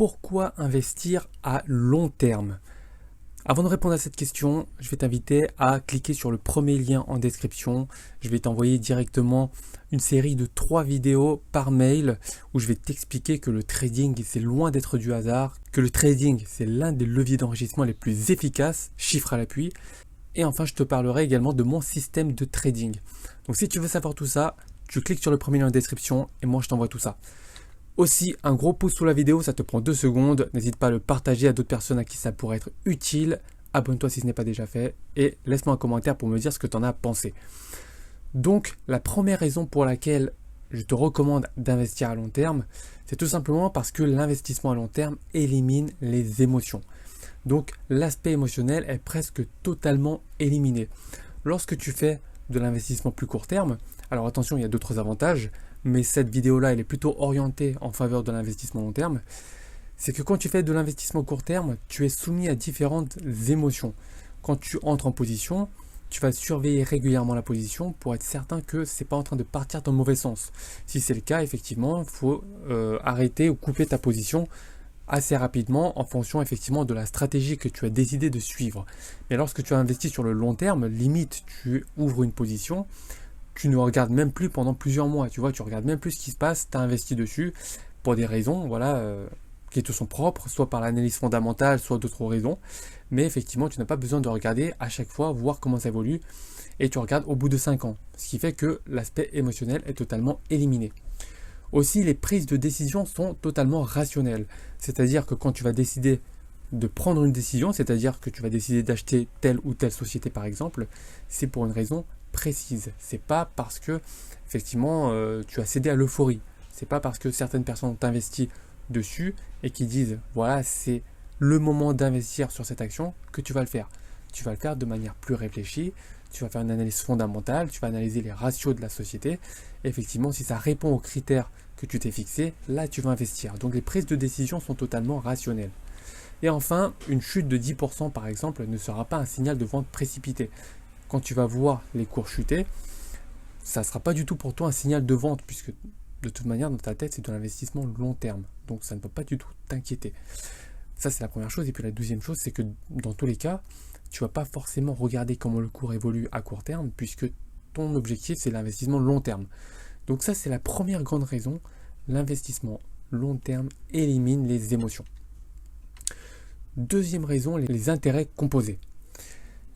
Pourquoi investir à long terme? Avant de répondre à cette question, je vais t'inviter à cliquer sur le premier lien en description. Je vais t'envoyer directement une série de 3 vidéos par mail où je vais t'expliquer que le trading, c'est loin d'être du hasard, que le trading, c'est l'un des leviers d'enrichissement les plus efficaces, chiffres à l'appui. Et enfin, je te parlerai également de mon système de trading. Donc si tu veux savoir tout ça, tu cliques sur le premier lien en description et moi je t'envoie tout ça. Aussi, un gros pouce sous la vidéo, ça te prend 2 secondes. N'hésite pas à le partager à d'autres personnes à qui ça pourrait être utile. Abonne-toi si ce n'est pas déjà fait et laisse-moi un commentaire pour me dire ce que tu en as pensé. Donc, la première raison pour laquelle je te recommande d'investir à long terme, c'est tout simplement parce que l'investissement à long terme élimine les émotions. Donc, l'aspect émotionnel est presque totalement éliminé. Lorsque tu fais de l'investissement plus court terme, alors attention, il y a d'autres avantages, mais cette vidéo-là, elle est plutôt orientée en faveur de l'investissement long terme, c'est que quand tu fais de l'investissement court terme, tu es soumis à différentes émotions. Quand tu entres en position, tu vas surveiller régulièrement la position pour être certain que ce n'est pas en train de partir dans le mauvais sens. Si c'est le cas, effectivement, il faut arrêter ou couper ta position assez rapidement en fonction effectivement de la stratégie que tu as décidé de suivre. Mais lorsque tu as investi sur le long terme, limite, tu ouvres une position, tu ne regardes même plus pendant plusieurs mois, tu vois, tu regardes même plus ce qui se passe, tu as investi dessus pour des raisons, voilà, qui te sont propres, soit par l'analyse fondamentale, soit d'autres raisons, mais effectivement, tu n'as pas besoin de regarder à chaque fois, voir comment ça évolue, et tu regardes au bout de 5 ans, ce qui fait que l'aspect émotionnel est totalement éliminé. Aussi, les prises de décision sont totalement rationnelles, c'est-à-dire que quand tu vas décider de prendre une décision, c'est-à-dire que tu vas décider d'acheter telle ou telle société par exemple, c'est pour une raison précise. C'est pas parce que effectivement tu as cédé à l'euphorie. C'est pas parce que certaines personnes ont investi dessus et qui disent voilà c'est le moment d'investir sur cette action que tu vas le faire. Tu vas le faire de manière plus réfléchie. Tu vas faire une analyse fondamentale. Tu vas analyser les ratios de la société. Et effectivement, si ça répond aux critères que tu t'es fixés, là tu vas investir. Donc les prises de décision sont totalement rationnelles. Et enfin, une chute de 10% par exemple ne sera pas un signal de vente précipité. Quand tu vas voir les cours chuter, ça ne sera pas du tout pour toi un signal de vente, puisque de toute manière, dans ta tête, c'est de l'investissement long terme. Donc ça ne peut pas du tout t'inquiéter. Ça, c'est la première chose. Et puis la deuxième chose, c'est que dans tous les cas, tu ne vas pas forcément regarder comment le cours évolue à court terme, puisque ton objectif, c'est l'investissement long terme. Donc ça, c'est la première grande raison. L'investissement long terme élimine les émotions. Deuxième raison, les intérêts composés.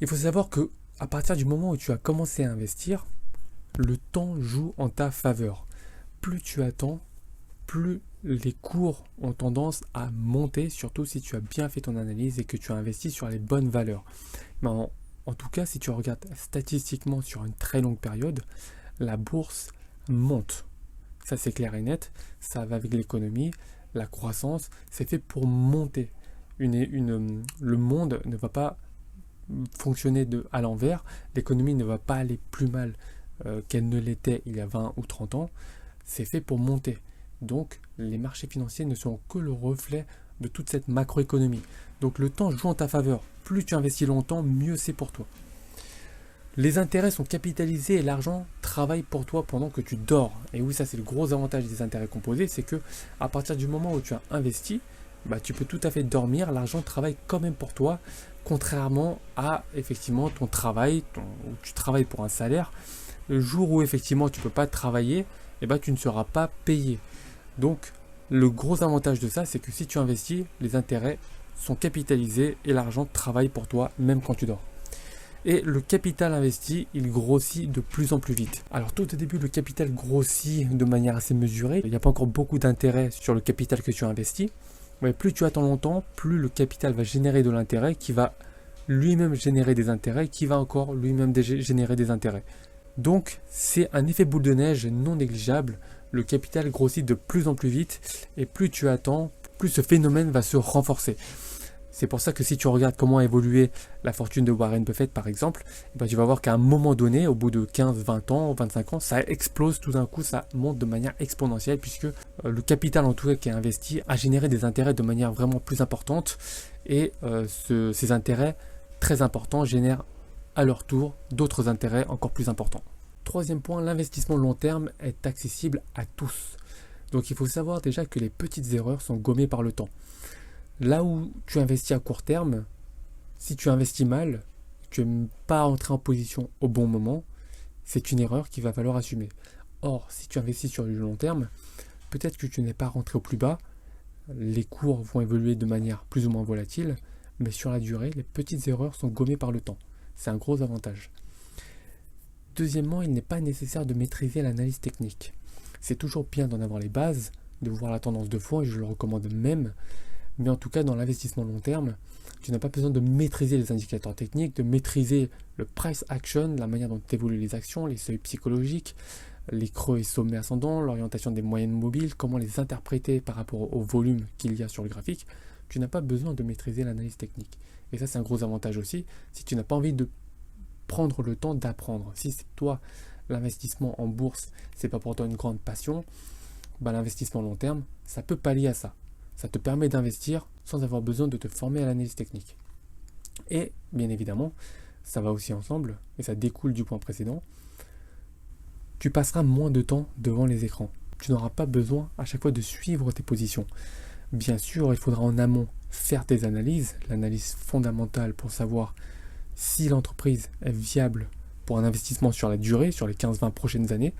Il faut savoir que à partir du moment où tu as commencé à investir, le temps joue en ta faveur. Plus tu attends, plus les cours ont tendance à monter, surtout si tu as bien fait ton analyse et que tu as investi sur les bonnes valeurs. Mais en tout cas, si tu regardes statistiquement sur une très longue période, la bourse monte. Ça, c'est clair et net. Ça va avec l'économie, la croissance. C'est fait pour monter. Le monde ne va pas fonctionner à l'envers, l'économie ne va pas aller plus mal qu'elle ne l'était il y a 20 ou 30 ans, c'est fait pour monter. Donc les marchés financiers ne sont que le reflet de toute cette macroéconomie. Donc le temps joue en ta faveur. Plus tu investis longtemps, mieux c'est pour toi. Les intérêts sont capitalisés et l'argent travaille pour toi pendant que tu dors. Et oui, ça c'est le gros avantage des intérêts composés, c'est que à partir du moment où tu as investi, tu peux tout à fait dormir, l'argent travaille quand même pour toi, contrairement à effectivement ton travail, où tu travailles pour un salaire. Le jour où effectivement tu ne peux pas travailler, tu ne seras pas payé. Donc le gros avantage de ça, c'est que si tu investis, les intérêts sont capitalisés et l'argent travaille pour toi même quand tu dors. Et le capital investi, il grossit de plus en plus vite. Alors tout au début, le capital grossit de manière assez mesurée. Il n'y a pas encore beaucoup d'intérêt sur le capital que tu as investi. Mais plus tu attends longtemps, plus le capital va générer de l'intérêt, qui va lui-même générer des intérêts, qui va encore lui-même générer des intérêts. Donc c'est un effet boule de neige non négligeable. Le capital grossit de plus en plus vite et plus tu attends, plus ce phénomène va se renforcer. C'est pour ça que si tu regardes comment a évolué la fortune de Warren Buffett par exemple, tu vas voir qu'à un moment donné, au bout de 15, 20 ans, 25 ans, ça explose tout d'un coup, ça monte de manière exponentielle puisque le capital en tout cas qui est investi a généré des intérêts de manière vraiment plus importante et ces intérêts très importants génèrent à leur tour d'autres intérêts encore plus importants. Troisième point, l'investissement long terme est accessible à tous. Donc il faut savoir déjà que les petites erreurs sont gommées par le temps. Là où tu investis à court terme, si tu investis mal, tu n'es pas entré en position au bon moment, c'est une erreur qu'il va falloir assumer. Or, si tu investis sur du long terme, peut-être que tu n'es pas rentré au plus bas, les cours vont évoluer de manière plus ou moins volatile, mais sur la durée, les petites erreurs sont gommées par le temps. C'est un gros avantage. Deuxièmement, il n'est pas nécessaire de maîtriser l'analyse technique. C'est toujours bien d'en avoir les bases, de voir la tendance de fond, et je le recommande même, mais en tout cas dans l'investissement long terme, tu n'as pas besoin de maîtriser les indicateurs techniques, de maîtriser le price action, la manière dont évoluent les actions, les seuils psychologiques, les creux et sommets ascendants, l'orientation des moyennes mobiles, comment les interpréter par rapport au volume qu'il y a sur le graphique. Tu n'as pas besoin de maîtriser l'analyse technique. Et ça, c'est un gros avantage aussi, si tu n'as pas envie de prendre le temps d'apprendre. Si toi, l'investissement en bourse, c'est pas pour toi une grande passion, l'investissement long terme, ça peut pallier à ça. Ça te permet d'investir sans avoir besoin de te former à l'analyse technique. Et bien évidemment, ça va aussi ensemble, et ça découle du point précédent, tu passeras moins de temps devant les écrans. Tu n'auras pas besoin à chaque fois de suivre tes positions. Bien sûr, il faudra en amont faire tes analyses, l'analyse fondamentale pour savoir si l'entreprise est viable pour un investissement sur la durée, sur les 15-20 prochaines années.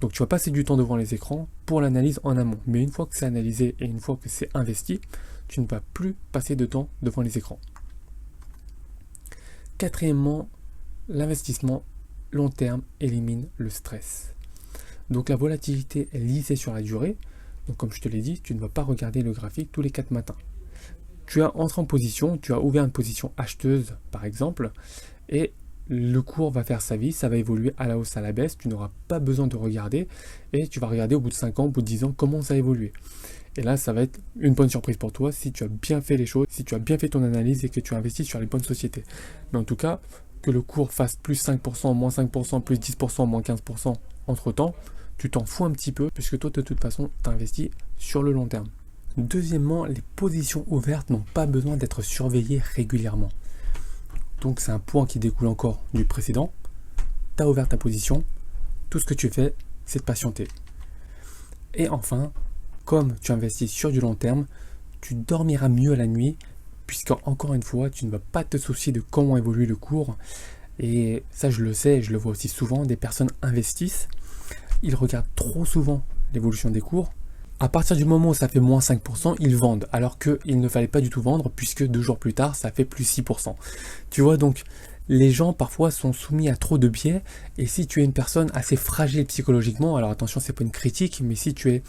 Donc tu vas passer du temps devant les écrans pour l'analyse en amont. Mais une fois que c'est analysé et une fois que c'est investi, tu ne vas plus passer de temps devant les écrans. Quatrièmement, l'investissement long terme élimine le stress. Donc la volatilité est lissée sur la durée. Donc comme je te l'ai dit, tu ne vas pas regarder le graphique tous les 4 matins. Tu as entré en position, tu as ouvert une position acheteuse par exemple, et le cours va faire sa vie, ça va évoluer à la hausse, à la baisse, tu n'auras pas besoin de regarder, et tu vas regarder au bout de 5 ans, au bout de 10 ans, comment ça a évolué. Et là, ça va être une bonne surprise pour toi si tu as bien fait les choses, si tu as bien fait ton analyse et que tu as investi sur les bonnes sociétés. Mais en tout cas, que le cours fasse plus 5%, moins 5%, plus 10%, moins 15% entre temps, tu t'en fous un petit peu, puisque toi, de toute façon, tu investis sur le long terme. Deuxièmement, les positions ouvertes n'ont pas besoin d'être surveillées régulièrement. Donc c'est un point qui découle encore du précédent. Tu as ouvert ta position, tout ce que tu fais, c'est de patienter. Et enfin, comme tu investis sur du long terme, tu dormiras mieux la nuit, puisque encore une fois, tu ne vas pas te soucier de comment évolue le cours. Et ça, je le sais, je le vois aussi souvent, des personnes investissent, ils regardent trop souvent l'évolution des cours. À partir du moment où ça fait moins 5%, ils vendent, alors qu'il ne fallait pas du tout vendre, puisque 2 jours plus tard, ça fait plus 6%. Tu vois, donc, les gens parfois sont soumis à trop de biais, et si tu es une personne assez fragile psychologiquement, alors attention, c'est pas une critique, mais si tu es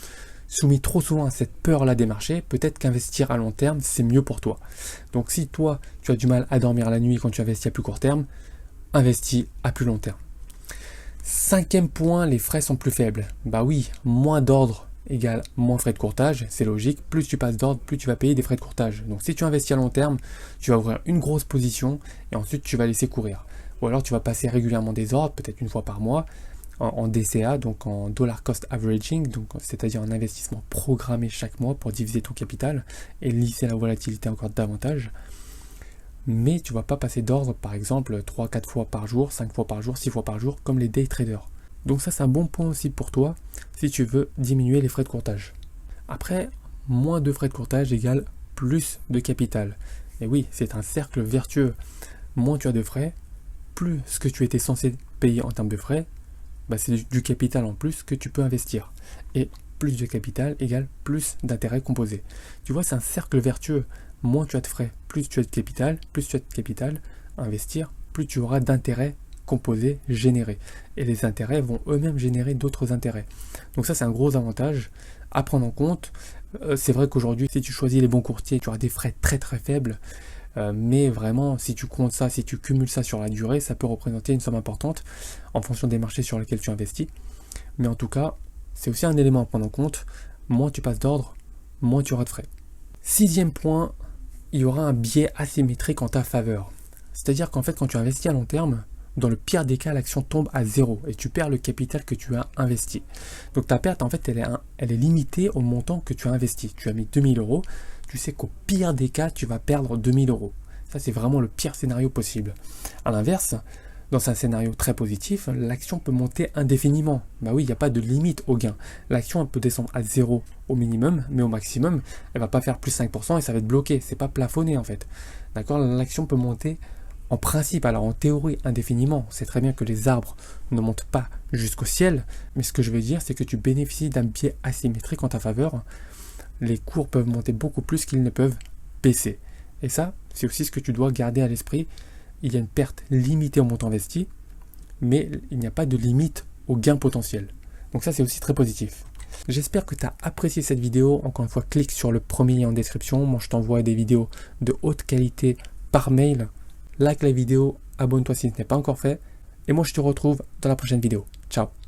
soumis trop souvent à cette peur-là des marchés, peut-être qu'investir à long terme, c'est mieux pour toi. Donc si toi, tu as du mal à dormir la nuit quand tu investis à plus court terme, investis à plus long terme. 5e point, les frais sont plus faibles. Bah oui, moins d'ordre égale moins frais de courtage, c'est logique, plus tu passes d'ordre, plus tu vas payer des frais de courtage. Donc si tu investis à long terme, tu vas ouvrir une grosse position et ensuite tu vas laisser courir. Ou alors tu vas passer régulièrement des ordres, peut-être une fois par mois, en DCA, donc en dollar cost averaging, donc c'est-à-dire un investissement programmé chaque mois pour diviser ton capital et lisser la volatilité encore davantage. Mais tu ne vas pas passer d'ordre, par exemple, 3-4 fois par jour, 5 fois par jour, 6 fois par jour, comme les day traders. Donc ça, c'est un bon point aussi pour toi, si tu veux diminuer les frais de courtage. Après, moins de frais de courtage égale plus de capital. Et oui, c'est un cercle vertueux. Moins tu as de frais, plus ce que tu étais censé payer en termes de frais, c'est du capital en plus que tu peux investir. Et plus de capital égale plus d'intérêts composés. Tu vois, c'est un cercle vertueux. Moins tu as de frais, plus tu as de capital, investir, plus tu auras d'intérêts composés générés. Et les intérêts vont eux-mêmes générer d'autres intérêts. Donc ça, c'est un gros avantage à prendre en compte. C'est vrai qu'aujourd'hui, si tu choisis les bons courtiers, tu auras des frais très très faibles. Mais vraiment, si tu comptes ça, si tu cumules ça sur la durée, ça peut représenter une somme importante en fonction des marchés sur lesquels tu investis. Mais en tout cas, c'est aussi un élément à prendre en compte. Moins tu passes d'ordre, moins tu auras de frais. 6e point, il y aura un biais asymétrique en ta faveur. C'est-à-dire qu'en fait, quand tu investis à long terme, dans le pire des cas, l'action tombe à zéro et tu perds le capital que tu as investi. Donc ta perte, en fait, elle est limitée au montant que tu as investi. Tu as mis 2000 euros, tu sais qu'au pire des cas, tu vas perdre 2000 euros. Ça, c'est vraiment le pire scénario possible. À l'inverse, Dans un scénario très positif, l'action peut monter indéfiniment. Bah oui, il n'y a pas de limite au gain. L'action elle peut descendre à 0 au minimum, mais au maximum, elle va pas faire plus 5% et ça va être bloqué. C'est pas plafonné en fait. D'accord? L'action peut monter en principe, alors en théorie indéfiniment. C'est très bien que les arbres ne montent pas jusqu'au ciel, mais ce que je veux dire, c'est que tu bénéficies d'un biais asymétrique en ta faveur. Les cours peuvent monter beaucoup plus qu'ils ne peuvent baisser. Et ça, c'est aussi ce que tu dois garder à l'esprit. Il y a une perte limitée au montant investi, mais il n'y a pas de limite au gain potentiel. Donc ça, c'est aussi très positif. J'espère que tu as apprécié cette vidéo. Encore une fois, clique sur le premier lien en description. Moi, je t'envoie des vidéos de haute qualité par mail. Like la vidéo, abonne-toi si ce n'est pas encore fait. Et moi, je te retrouve dans la prochaine vidéo. Ciao!